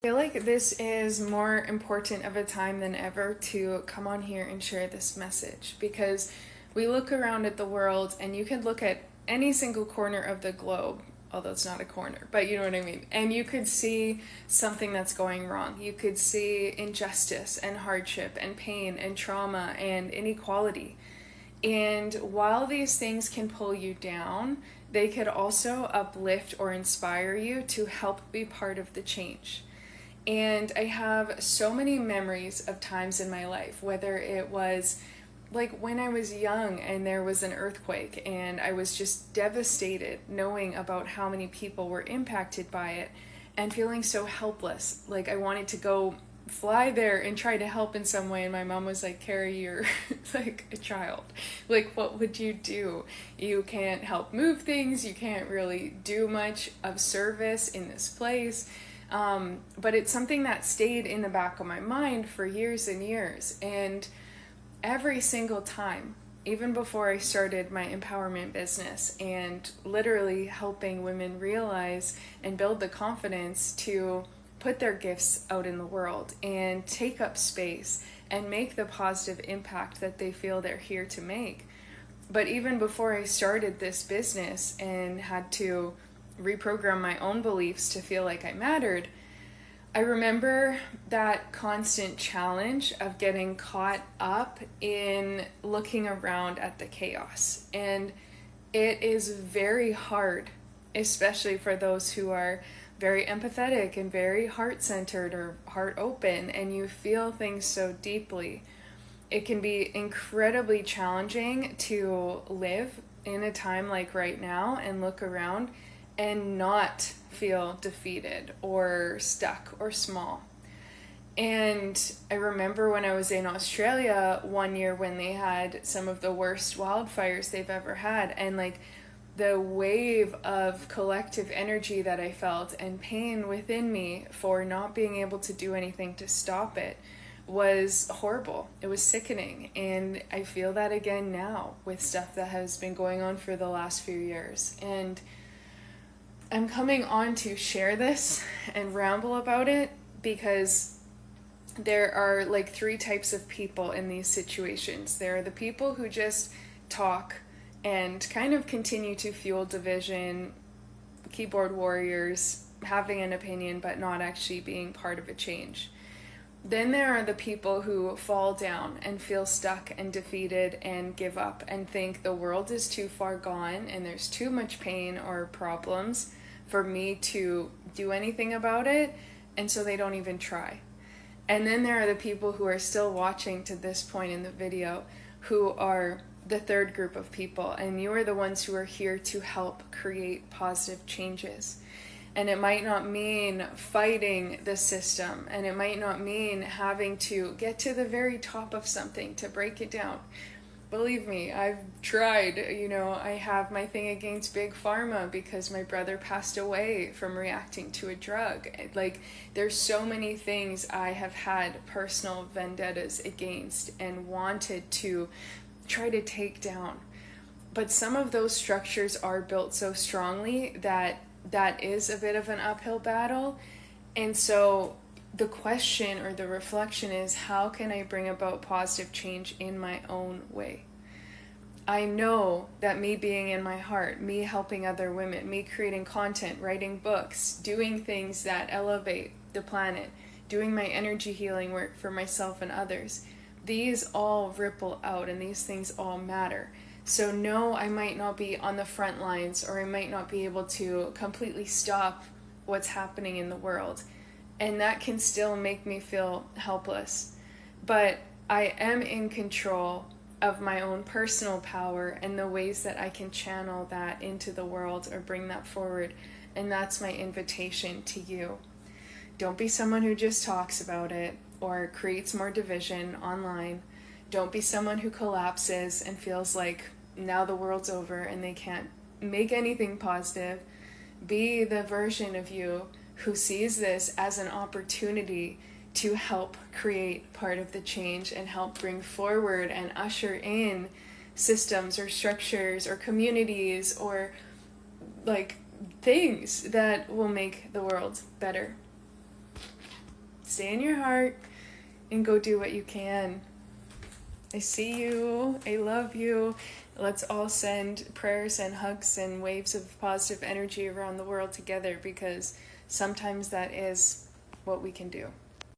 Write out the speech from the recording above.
I feel like this is more important of a time than ever to come on here and share this message, because we look around at the world and you can look at any single corner of the globe, although it's not a corner, but you know what I mean, and you could see something that's going wrong. You could see injustice and hardship and pain and trauma and inequality. And while these things can pull you down, they could also uplift or inspire you to help be part of the change. And I have so many memories of times in my life, whether it was like when I was young and there was an earthquake and I was just devastated knowing about how many people were impacted by it and feeling so helpless. Like I wanted to go fly there and try to help in some way, and my mom was like, Carrie, you're like a child. Like, what would you do? You can't help move things, you can't really do much of service in this place. But it's something that stayed in the back of my mind for years and years. And every single time, even before I started my empowerment business and literally helping women realize and build the confidence to put their gifts out in the world and take up space and make the positive impact that they feel they're here to make. But even before I started this business and had to reprogram my own beliefs to feel like I mattered, I remember that constant challenge of getting caught up in looking around at the chaos. And it is very hard, especially for those who are very empathetic and very heart-centered or heart open, and you feel things so deeply. It can be incredibly challenging to live in a time like right now and look around and not feel defeated or stuck or small. And I remember when I was in Australia one year when they had some of the worst wildfires they've ever had, and like the wave of collective energy that I felt and pain within me for not being able to do anything to stop it was horrible. It was sickening. And I feel that again now with stuff that has been going on for the last few years. And I'm coming on to share this and ramble about it because there are like three types of people in these situations. There are the people who just talk and kind of continue to fuel division, keyboard warriors, having an opinion but not actually being part of a change. Then there are the people who fall down and feel stuck and defeated and give up and think the world is too far gone and there's too much pain or problems for me to do anything about it, and so they don't even try. And then there are the people who are still watching to this point in the video, who are the third group of people, and you are the ones who are here to help create positive changes. And it might not mean fighting the system, and it might not mean having to get to the very top of something to break it down. Believe me, I've tried. I have my thing against Big Pharma because my brother passed away from reacting to a drug. Like, there's so many things I have had personal vendettas against and wanted to try to take down. But some of those structures are built so strongly that is a bit of an uphill battle. And so the question or the reflection is, how can I bring about positive change in my own way? I know that me being in my heart, me helping other women, me creating content, writing books, doing things that elevate the planet, doing my energy healing work for myself and others, these all ripple out and these things all matter. So no, I might not be on the front lines, or I might not be able to completely stop what's happening in the world. And that can still make me feel helpless. But I am in control of my own personal power and the ways that I can channel that into the world or bring that forward. And that's my invitation to you. Don't be someone who just talks about it or creates more division online. Don't be someone who collapses and feels like now the world's over and they can't make anything positive. Be the version of you who sees this as an opportunity to help create part of the change and help bring forward and usher in systems or structures or communities or like things that will make the world better. stay in your heart and go do what you can. I see you. I love you. Let's all send prayers and hugs and waves of positive energy around the world together, because sometimes that is what we can do.